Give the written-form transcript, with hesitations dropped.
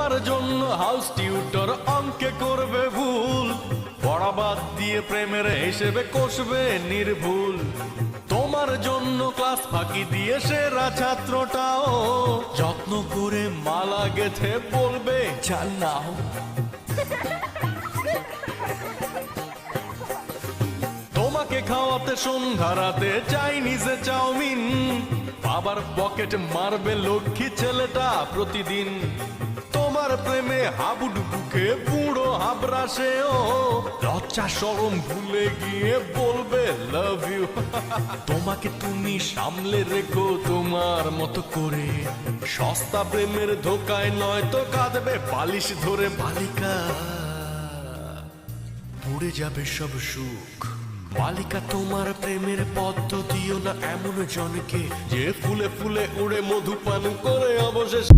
তোমার জন্য house tutor অঙ্কে করবে ভুল, পড়া বাদ দিয়ে প্রেমের হিসেবে কষবে নির্ভুল। তোমার জন্য ক্লাস ফাঁকি দিয়ে সেরা ছাত্রটাও যত্ন করে মালা গেথে বলবে চাল নাও। তোমাকে খাওয়াতে সন্ধ্যা রাতে চাইনিজে চাউমিন, বাবার পকেট মারবে লক্ষ্মী ছেলেটা প্রতিদিন। তোমার প্রেমে হাবুডুবুকে বুড়ো হাবরাসেও লজ্জা শরম ভুলে গিয়ে বলবে লাভ ইউ। তোমাকে তুমি সামলে রেখো তোমার মতো করে, সস্তা প্রেমের ধোকায় নয় তো কাঁদবে বালিশ ধরে বালিকা। পুড়ে যাবে সব সুখ বালিকা, তোমার প্রেমের পদ্ধতিও না এমন জনকে যে ফুলে ফুলে উড়ে মধুপান করে অবশেষে